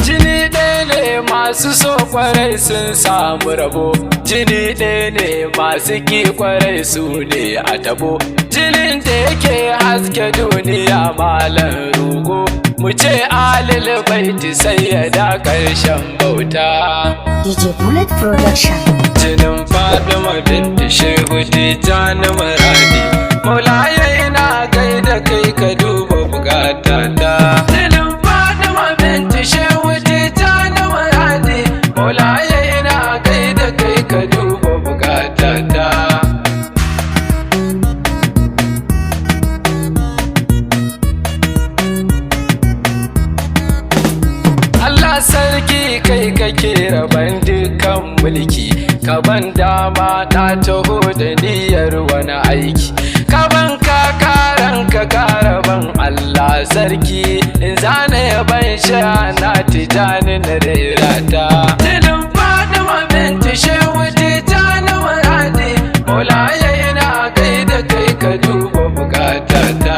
Jini ɗaya ne masu so kwarai sun samu rabo, jini ɗaya ne masu ki kwarai su ne a tabo. Jinin da yake haske duniya malam rugo, mu ce alil baiti sayyada ƙarshen bauta. DJ Bullet Production. Jinin Fatima binti Shehu Tijjani Muradi, Maulaya ina gaida kai ka duba bukatata. Jinin Fatima binti Shehu Tijjani Muradi, Maulaya ina gaida kai ka duba bukatata. Allah sarki kai kake raban dukkan mulki, ka ban dama na taho da niyyar wani aiki, ka ban kakaran ka karaban Allah sarki, in zana ya ban sha na Tijjani na rerata. Jinin Fatima binti Shehu Tijjani Muradi, Maulaya ina gaida kai ka duba bukatata.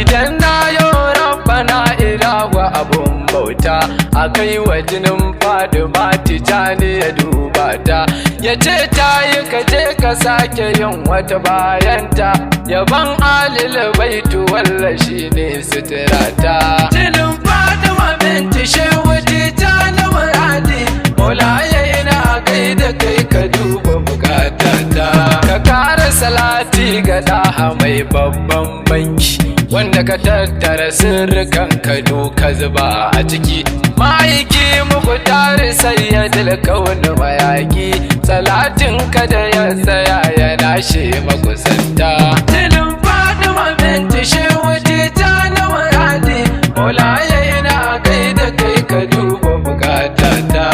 Idan na yo rabbana ilahu abun bauta, a kai wa jinin Fatima Tijjani ya duba ta, ya ce ta yi kaje ka sake yin wata bayanta, yaban alil baitu walla shi ne suturata. Jinin Fatima binti Shehu Tijjani Muradi, Maulaya ina gaida kai ka duba bukatata. Ka kara salati ga daha mai babban banki, wanda ka tattara sirrikan ka duka zuba a ciki. Ma'aiki muku tare sayyadil kauni mayaki, salatin ka da ya tsaya ya nashe makusanta. Jinin Fatima binti Shehu Tijjani Muradi, Maulaya ina gaida kai ka duba bukatata.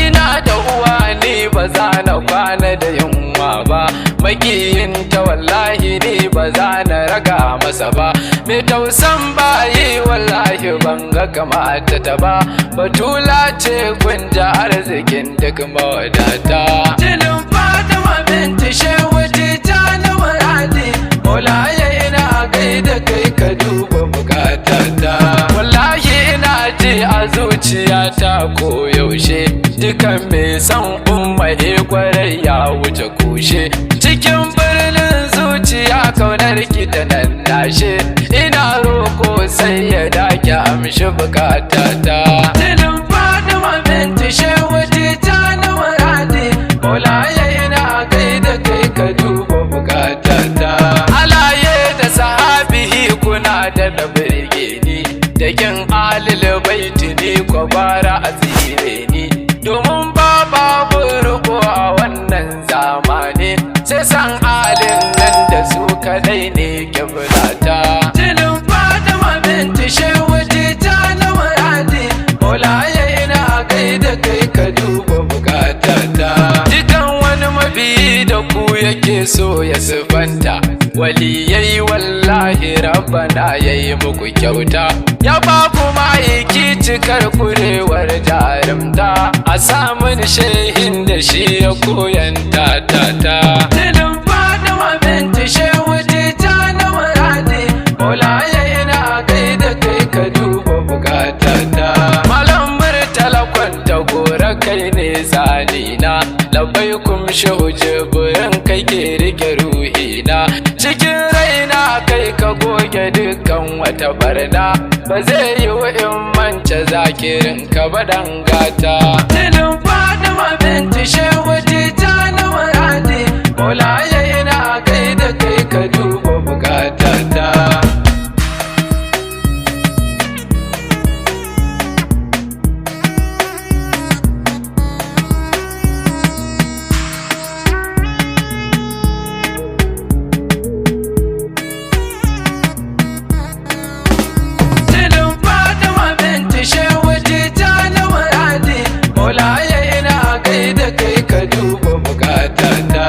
Ina da uwa ni ba za na kwana da yunwa ba, makiyinta wallahi ni ba za na raga masa ba, mai tausan bayi wallahi ban ga kamata ta ba, batula ce kunja arzikin duk mawadata. Jinin Fatima binti Shehu Tijjani Muradi, Maulaya ina gaida kai ka duba bukatata. Wallahi ina ji a zuciyata koyaushe, dukan mai san umma kwarai ya wuce kushe, cikin birnin zuciya kaunar ki da nan nashe, ina roko sai ya dake amshi bukatata. Jinin Fatima binti Shehu Tijjani Muradi, Maulaya ina gaida kai ka duba bukatata. Alaye da sahabihi kuna da birge ni, da kin alil baiti ni ko bara a tsire ni, domin babu riko a wannan zamani, sai san alin nan da su kadai ne kiblata. Jinin Fatima binti Shehu Tijjani Muradi, Maulaya ina gaida kai ka duba bukatata. Dukan wani mabiyi da ku yake so ya sifanta, waliyai wallahi rabbana yayi muku kyauta, ya ba ku ma'aiki cikar kurewar jarumta, a samun shehin da shi ya koyanta ta. Jinin Fatima binti Shehu Tijjani Muradi, Maulaya ina gaida kai ka duba bukatata. Malam Murtala kwanta gora kai ne zanina, labaikum Shehu Jibrin kai ke rike ruhina, cikin raina kai ka goge dukkan wata barna, ba zai yi wa in mance zakirin ka ba dangata. Jinin Fatima binti Shehu Tijjani Muradi, Maulaya ina gaida kai ka duba bukatata. Maulaya ina gaida kai ka duba bukatata.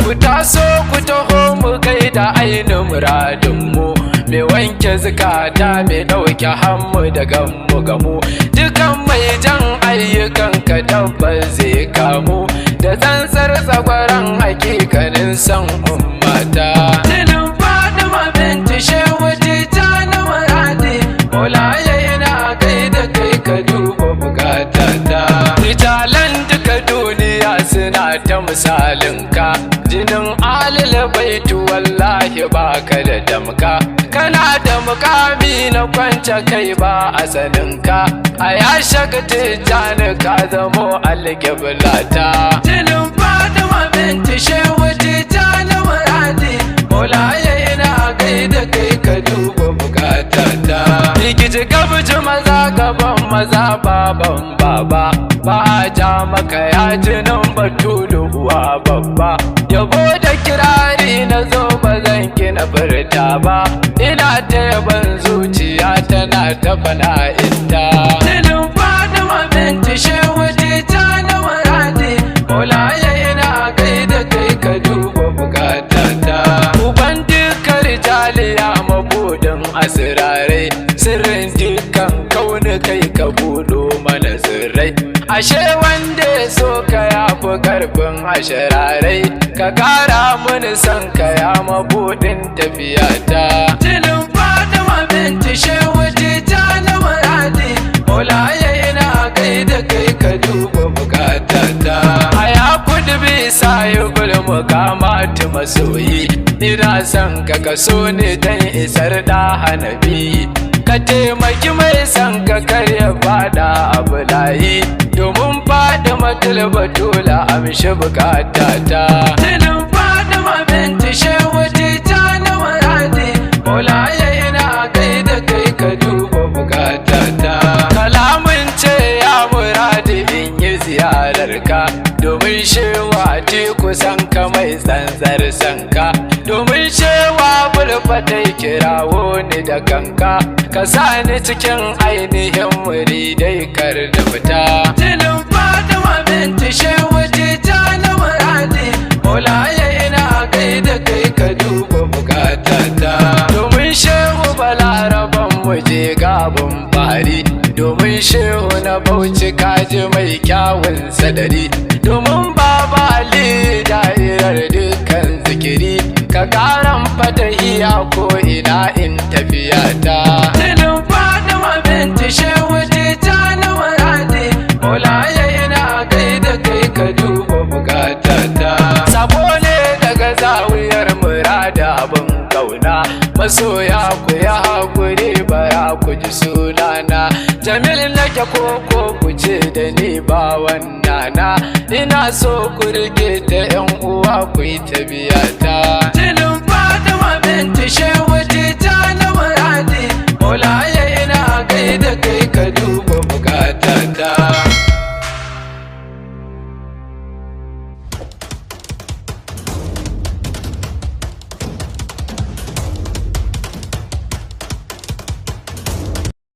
Ku taso ku taho mu gaida ainihin muradinmu, mai wanke zukata mai ɗauke hannu da gamu, dukan mai jan ayyukan ka tabbas zai kamu, da tsantsar tsagwaron hakikanin san ummata. Jinin Fatima binti Shehu Tijjani Muradi, Maulaye ina gaida kai ka duba bukatata. Rijalan duka duniya suna ta misalinka, jinin alil baitu wallahi baka da damka. Kana da mukami na kwance kai ba a saninka, a ya shaga Tijjani ka zamo alƙiblata. Jinin Fatima binti Shehu Tijjani Muradi, Maulaye ina gaida kai ka duba bukatata. Rigiji gabji maza gaban maza baban baba, ba a ja maka ya jinin batulu uwa babba. Yabo da kirari na zo ba zan kina furta ba, ina ta yaban zuciya tana ta fana'inta. Jinin Fatima binti Shehu Tijjani Muradi, Maulaye ina gaida kai ka duba bukatata. Uban dukkan rijaliya mabudin asirarai, sirrin dukkan kauni kai ka budo mana sirrai. Ashe wanda ya so ka yafi karfin ashirarai, ka kara mini son ka ya mabudin tafiyata. Jinin Fatima binti Shehu Tijjani Muradi, Maulaye ina gaida kai ka duba bukatata. A ya kudu bisa yi gulmu kamata masoyi, ina son ka kaso ne dan isar da hanabi. Ka taimaki mai son ka karya fada abu layi, domin Fatima Batula amshi bukatata. Jinin Fatima binti Shehu Tijjani Muradi, Maulaye ina gaida kai ka duba bukatata. Kalamin ce ya muradi in yi ziyararka, domin shewa teku san ka mai tsantsar sanka. Domin shewa bulfatai kirawo ni da kanka, ka sa ni cikin ainihin muridai kar da fita. Jinin Fatima binti Shehu Tijjani Muradi, Maulaye ina gaida kai ka duba bukatata. Domin shehu balaraban muje gabin fari, domin shehu na Bauchi kaji mai kyawun sadari. Domin Baba Ali da'irar dukkan zikiri, ka karan fatahiya ko ina in tafiyata. Jinin Fatima binti Shehu Tijjani Muradi, Maulaye ina gaida kai ka duba bukatata. Sabo ne daga zawiyar murada abin kauna, masoya ku ya hakuri bara ku ji sunana. Jamil nake koko ku ce da ni ba wannana, ina so ku rike ta yan uwa ku yi ta biyata. Jinin Fatima binti Shehu